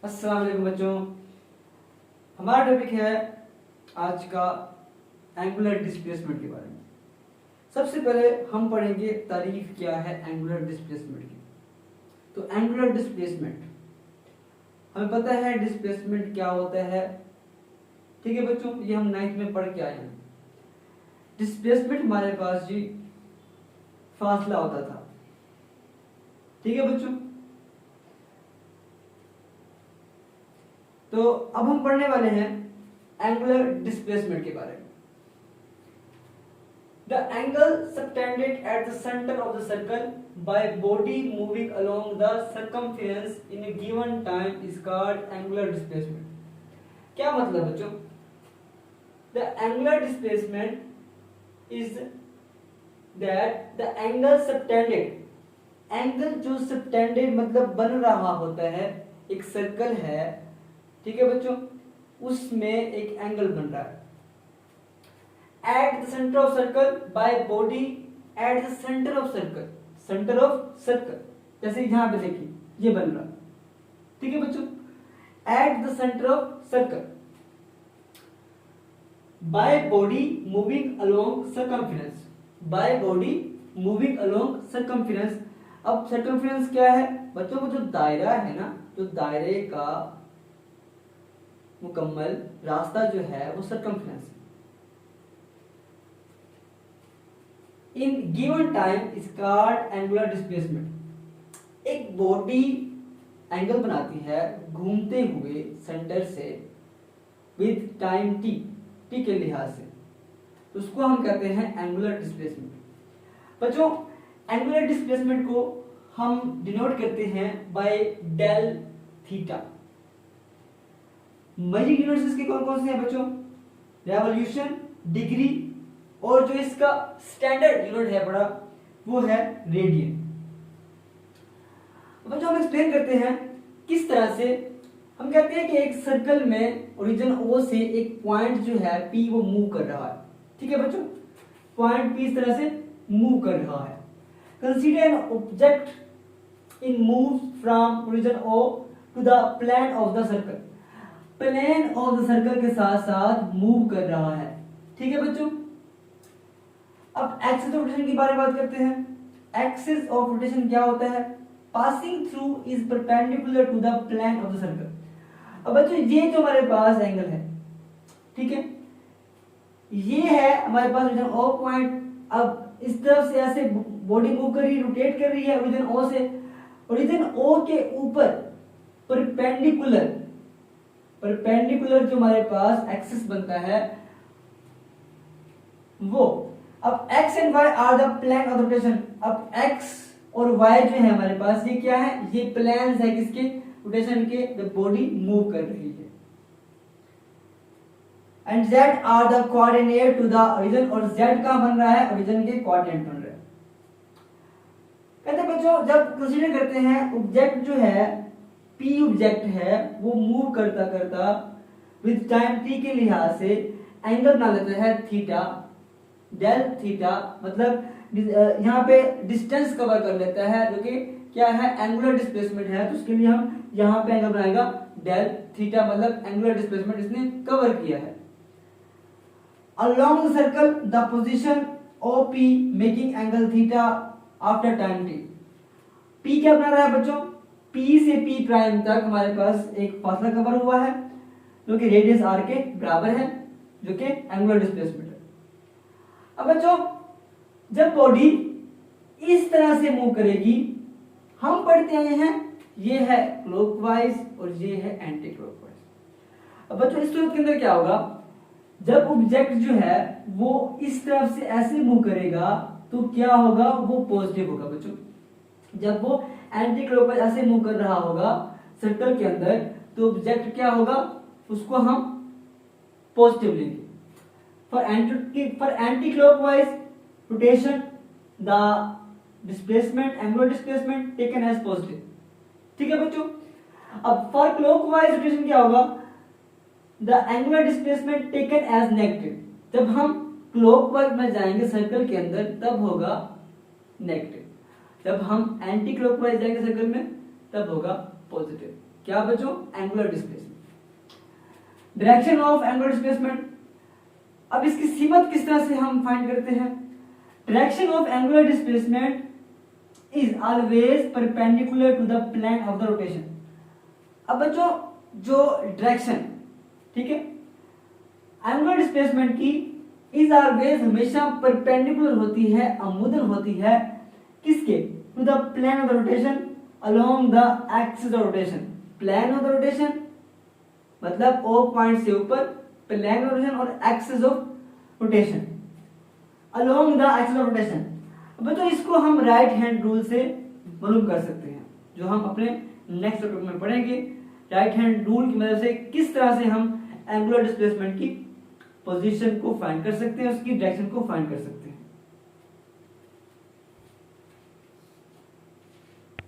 अस्सलाम वालेकुम बच्चों। हमारा टॉपिक है आज का एंगुलर डिस्प्लेसमेंट के बारे में। सबसे पहले हम पढ़ेंगे तारीफ क्या है एंगुलर डिस्प्लेसमेंट की। तो एंगुलर डिस्प्लेसमेंट हमें पता है डिस्प्लेसमेंट क्या होता है। ठीक है बच्चों, ये हम 9th में पढ़ के आए हैं। डिस्प्लेसमेंट हमारे पास जी फासला होता था। ठीक है बच्चों, तो अब हम पढ़ने वाले हैं एंगुलर डिस्प्लेसमेंट के बारे में। The angle subtended at the center of the circle by body moving along the circumference in a given time is called angular displacement. क्या मतलब बच्चों? The angular displacement is that the angle subtended, angle जो subtended मतलब बन रहा होता है, एक सर्कल है, ठीक है बच्चों, उसमें एक एंगल बन रहा है at the center of circle by body at the center of circle, जैसे यहाँ पे देखिए ये बन रहा, ठीक है बच्चों, at the center of circle by body moving along circumference, by body moving along circumference। अब circumference क्या है बच्चों? वो जो दायरा है ना, जो दायरे का मुकम्मल रास्ता जो है वो सर्कमफ्रेंस है। In given time is called angular displacement. एक बॉडी एंगल बनाती है घूमते हुए सेंटर से विद टाइम टी के लिहाज से, तो उसको हम कहते हैं एंगुलर डिस्प्लेसमेंट। बच्चों एंगुलर डिस्प्लेसमेंट को हम डिनोट करते हैं by del theta. Magic units इसके कौन कौन से हैं बच्चों? रेवोल्यूशन, डिग्री, और जो इसका स्टैंडर्ड यूनिट है बड़ा, वो है रेडियन। बच्चों हम एक्सप्लेन करते हैं किस तरह से। हम कहते हैं कि एक सर्कल में ओरिजिन ओ से एक पॉइंट जो है पी वो मूव कर रहा है। ठीक है बच्चों, पॉइंट पी इस तरह से मूव कर रहा है। Consider an object in move from origin O to the plane of the circle. Plane of the circle के साथ साथ मूव कर रहा है। ठीक है बच्चों, अब एक्सिस ऑफ रोटेशन के बारे में बात करते हैं। एक्सिस ऑफ रोटेशन क्या होता है? Passing through is perpendicular to the plane of the circle. अब बच्चों ये जो हमारे पास एंगल है, ठीक है, ये है हमारे पास ओरिजिन ओ पॉइंट। अब इस तरफ से ऐसे बॉडी मूव कर रही है, रोटेट कर रही है ओरिजिन ओ से। ओरिजिन ओ के ऊपर परपेंडिकुलर जो हमारे पास एक्सिस बनता है वो। अब x and y are the plane of rotation. अब x और y जो है हमारे पास, ये क्या है? ये प्लेन्स है किसके? रोटेशन के, द बॉडी मूव कर रही है। And z are the coordinate to the origin, और z का बन रहा है ओरिजिन के कोऑर्डिनेट बन रहा है। कहते हैं बच्चों जब कंसीडर करते हैं ऑब्जेक्ट जो है p ऑब्जेक्ट है वो मूव करता करता विद टाइम t के लिहाज से एंगल बना लेता है थीटा, डेल थीटा, मतलब यहाँ पे डिस्टेंस कवर कर लेता है, जो कि क्या है? एंगुलर डिस्प्लेसमेंट है। तो उसके लिए हम यहाँ पे एंगल बनाएगा डेल थीटा, मतलब एंगुलर डिस्प्लेसमेंट इसने कवर किया है। Along the circle the position OP making angle theta after time t। p क्या बना रहा है बच्चों? p से p प्राइम तक हमारे पास एक फासला कवर हुआ है जो कि रेडियस r के बराबर है, जो कि एंगुलर डिस्प्लेसमेंट है। अब बच्चों जब बॉडी इस तरह से मूव करेगी, हम पढ़ते आए हैं ये है क्लॉकवाइज और ये है एंटी क्लॉकवाइज। अब बच्चों इस सूरत के अंदर क्या होगा? जब ऑब्जेक्ट जो है वो इस तरफ से ऐसे मूव करेगा तो क्या होगा? वो पॉजिटिव होगा बच्चों। जब वो एंटी क्लॉकवाइज ऐसे मूव कर रहा होगा सर्कल के अंदर, तो ऑब्जेक्ट क्या होगा? उसको हम पॉजिटिव लेंगे। For anti-clockwise rotation, the displacement, angular displacement taken as positive। ठीक है बच्चों, अब for clockwise rotation क्या होगा? The angular displacement taken as negative। जब हम clockwise में जाएंगे सर्कल के अंदर तब होगा नेगेटिव, जब हम एंटी क्लॉकवाइज जाएंगे सर्कल में तब होगा पॉजिटिव। क्या बच्चों? Angular displacement. Direction of angular displacement, अब इसकी सीमत किस तरह से हम फाइंड करते हैं? Direction of angular displacement is always perpendicular to the plane of the rotation. अब बच्चों जो डायरेक्शन, ठीक है, एंगुलर डिस्प्लेसमेंट की इज ऑलवेज हमेशा परपेंडिकुलर होती है, अमुदन होती है किसके? To the plane of the rotation along the axis of rotation. Plane of the rotation मतलब ओ पॉइंट से ऊपर, प्लेन ऑफ रोटेशन और axis of rotation along the axis of rotation. बच्चों इसको हम राइट हैंड रूल से मालूम कर सकते हैं, जो हम अपने नेक्स्ट टॉपिक में पढ़ेंगे। राइट हैंड रूल की मदद से किस तरह से हम एंगुलर डिस्प्लेसमेंट की पोजीशन को फाइंड कर सकते हैं, उसकी डायरेक्शन को फाइंड कर सकते हैं।